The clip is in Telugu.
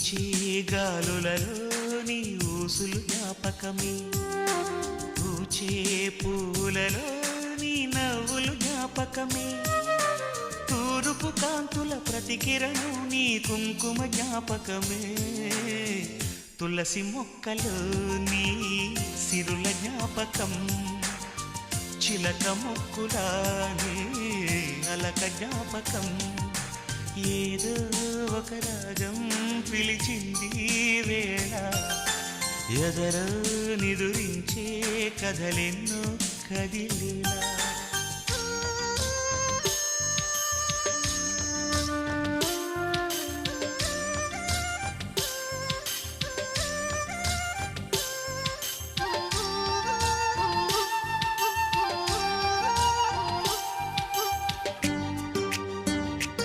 వీచే గాలులలో నీ ఊసులు జ్ఞాపకమే పూచే పూలలో నీ నవ్వులు జ్ఞాపకమే తూరుపు కాంతుల ప్రతికిరణం నీ కుంకుమ జ్ఞాపకమే తులసి మొక్కలో నీ సిరుల జ్ఞాపకం చిలక మొక్కులానే అలక జ్ఞాపకం ఏదో ఒక రాగం పిలిచింది వేళ ఎదరో నిదురించే కథలెన్నో కదిలేలా